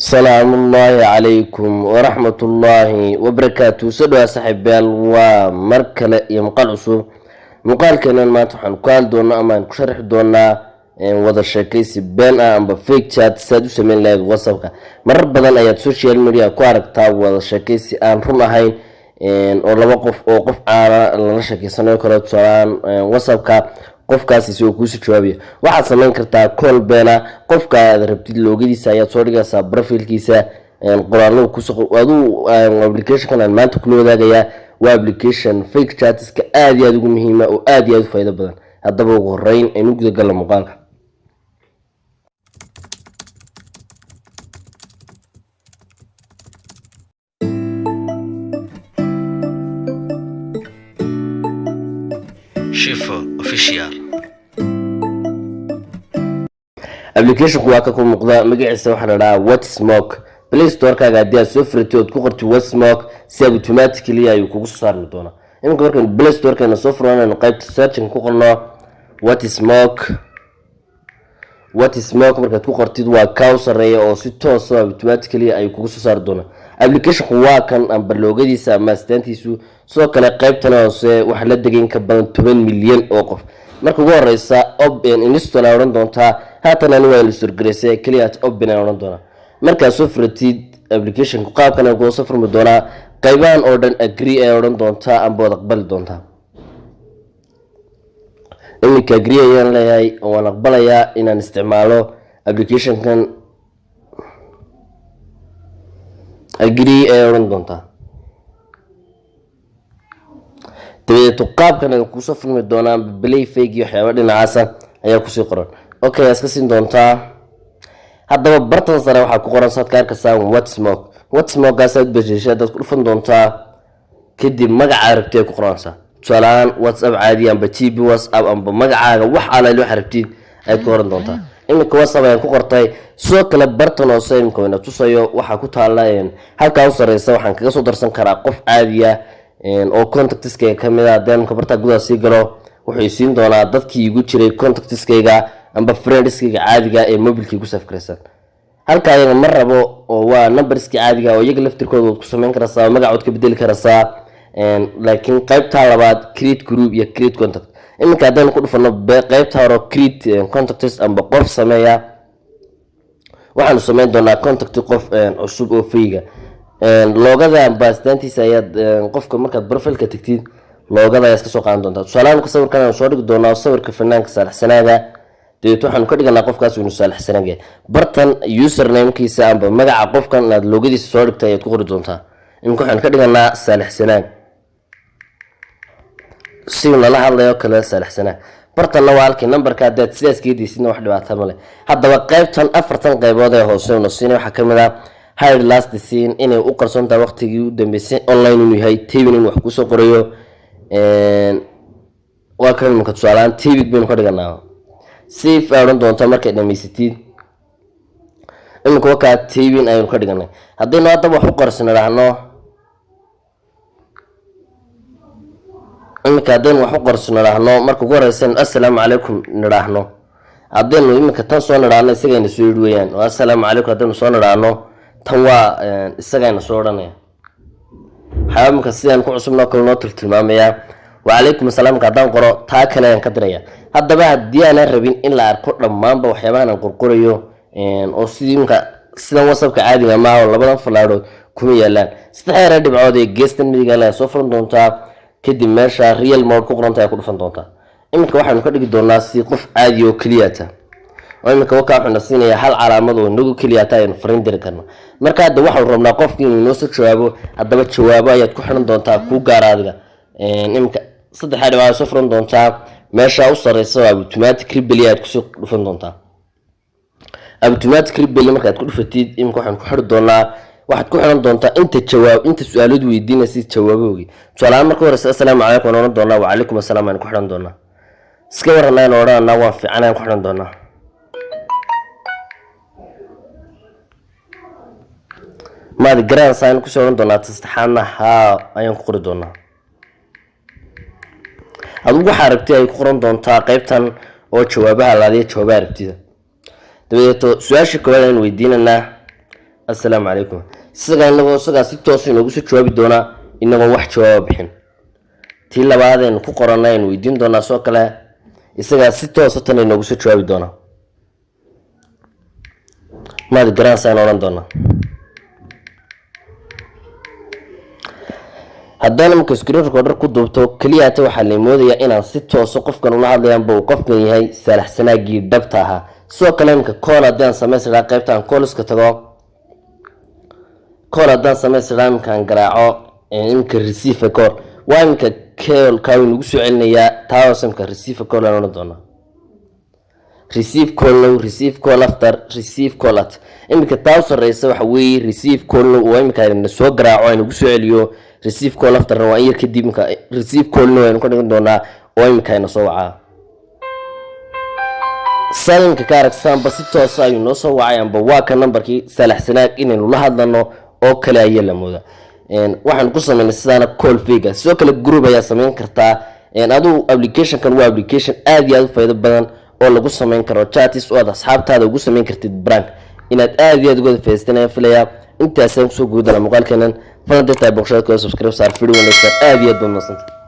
السلام الله عليكم ورحمة الله وبركاته. سدوا صاحبال ومركلة يمقال عصور مقال كنا ما تحن قال دونا أما نشرح دونا وضع شكيس بين أم بفيك شات سادو سمين لايك وصفك مرة بدل أيات سوشيال ميديا كوارك تاو وضع شكيس أن رمى هاي ولا وقف على الشكيس أنا كرت سلام وصفك qofkaasi soo ku soo jawaabiyo waxaad sameyn kartaa call beena qofka aad rabtid loogadiisa ayaa soo dhigaysaa profile-kiisa qoraallo ku soo adu application kan maanta ku wadaagaya waa application fake chats ka aad iyo aad ugu muhiim ah oo aad iyo aad u faa'iido badan hadaba ugu horeyn aynu guda galno muuqaalka Shifo official application kuwa ka muuqda magaciisa waxa la dhahaa WhatSmoke Play Store kaaga hadii aad soo furtay oo ku qortay WhatSmoke si automatically ay kugu soo saari doona iminka markaan Play Store kana soo furano qaybta searching ku qorno WhatSmoke markaad ku qortid waa ka sareeya oo si toos ah automatically ay kugu soo saari doona application kuwa kan amba loogadiisa ama astaantiisu soo kale qaybtana hoose waxa la degan ka badan 10 milyan oo qof marka ugu horeysa open install oran doonta haatan waa la surgreysay kaliya open oran doona marka soo furtid application ku qaabkan ugu soo furmi doona qaybahan oo dhan agree ay oran doonta amba wada aqbali doonta iminka agree ayaan leeyahay oo aan aqbalayaa inaan isticmaalo application kan agree ay oran doonta tabeeto qaabkan ay ku soo furmi doonaan play fake iyo waxyaabo dhinacaas ayaa ku sii qoran okay iska siin doonta hadaba bartan sare waxa ku qoran sadkaarka saan WhatSmoke gaasad bajisha dad ku dhufan doonta kadib magaca rabtay ku qoransa tusaale WhatsApp caadi amba GB WhatsApp amba magacaaga wax ala loo xarabtid ay ku qoran doonta iminka WhatsApp ay ku qortay soo kala bartan oo same koona tusayo waxa ku taalayeen halka u sareysa waxaan kaga soo darsan karaa qof caadi ah oo contacts-kayga kamid ah deemka barta gudaha sii galo wuxuu siin doonaa dadkii igu jiray contacts-kayga amba friends-kayga caadiga ee mobile-kii ku safraysan halka ayaga mar rabo oo waa numbers-kii caadiga oo iyaga laftirkooda ku sameyn karaysaa magacood ka bedeli karaysaa laakiin qaybta labaad create group iyo create contact iminka hadaan ku dhufano qaybta hore create contacts amba qof sameeya waxaan sameyn doonaa contact qof cusub oo fayga loogada ambaastantiisa ayaa qofka markaad profile-ka tagtid loogada ayaa iska soo qaadan doontaa tusaale ka sawirkan soo dhigi doonaa sawirka fanaanka Saalax Sanaaga deeto waxaan ka dhiganaa qofkaas inuu Saalax Sanaaga bartan username-kiisa amba magaca qofkan aad loogadiisa soo dhigtay aad ku qori doontaa in waxaan ka dhiganaa Saalax Sanaaga si la hadlayo kala Saalax Sanaaga bartan waa halkii numberka dad sidaas geedisina wax dhibaato ma leh hadaba qaybtan afartan qaybood ee hoose oo siinay waxa kamid ah hide last scene inay u qarsoontaa waqtigii u dambeysay online inuu yahay tebin wax ku soo qorayo waa kan marka tusaale tebin baynu ka dhiganaa save oran doonta markay dhameysatid iminka waka tebin aynu ka dhiganay haddii hadda wax u qarsanayno iminka haddii wax u qarsanayno marka ugu horeysan assalaamu calaykum niraahno haddii iminka tan soo niraahno isagayna soo yidhiyaan assalaamu calaykum haddii soo niraahno tan waa isagayna soo oranaya xaamka sidaan ku cusubnoo kale noo tilmaamaya wa alaykum asalaam ka daan qoro taa kale aan ka diraya hadaba hadii aan rabin in la arko dhamaanba waxyaabahan aan qorqorayo oo sidaan WhatsApp-ka caadiga ma oo labadan falaadood kuma yaalaan saddex dhibcood ee geestan midiga la soo furan doonta kadib meesha real mode ku qoranta ay ku dhufan doonta iminka waxaan ka dhigi doonaa si qof caadi oo kaliya iminka waxaan siinaya hal calaamad oo nagu kaliya taa in fariin dir karno marka hadda waxaan rabnaa qofkii inuu soo jawaabo hadaba jawaabo ayaad ku xiran doontaa ku gaar adiga iminka saddex dhibcood soo furan doontaa meesha u sareysa waa automatic rebel aad ku soo dhufan doontaa automatic rebel markaad ku dhufatid iminka waxaan ku xiri doonaa waxaad ku xiran doontaa inta su'aalood weydiinaysa jawaaboogi tusaale marka hore assalaamu calaykum oran doonaa wa alaykum assalaam aan ku xiran doonaa iska waranayna oranaa waa fiican aan ku xiran doonaa maad garan saan ku soo doonaa saddexaadna ayaan ku qori doonaa adigu waxa rabtay ay ku qoran doontaa qaybtan oo jawaabaha laadiyo jawaabaha rabtida dabeeto su'aasha koowaad aan weydiinana assalaamu calaykum. isagaa si toos inoogu soo jawaabi doonaa inagoo wax jawaaba bixin. tii labaadeen ku qoranayn weydiin doonaa soo kale isagaa si toos tan inoogu soo jawaabi doonaa. maad garansaan oran doonaa. haddana marka screen recorder ku duubto kaliya ta waxaa la moodayaa inaan si toos qofkan ula hadlayaanba uu qofkan yahay Saalax Sanaagii dhabta ahaa. soo kale imka call haddaan samaysadaa qaybtaan calliska tago call haddaan samaysadaa imkaan garaaco imka receive call waa imka call ka uu nagu soo celinayaa taas imka receive call aan oran doonaa. receive call now, receive call after, receive call at. imka taas sareysa waxa weeye receive call now waa imka ayna soo garaaco aynu soo celiyo receive call after waa yar kadib imka receive call now aynu ka dhigan doonaa oo imka ayna soo wacaa. salimka ka aragsanba si toos ah inoo soo wacay amba waa ka numberkii Saalax Sanaag inaynu la hadlano oo kale ayaa la moodaa. waxaan ku sameynay sidana call figure soo kale group ayaa sameyn kartaa. adu application kan waa application aad iyo aad u faa'iido badan oo lagu sameyn karo chats oo asxaabtaada ugu sameyn kartid prank inaad aad iyo aad uga faa'iideysan filaya. intaas aan soo guudana muuqaalkeenan fadlan dadka boqoshada subscribe saar video wanaagsan aad iyo aad baad mahadsantahay.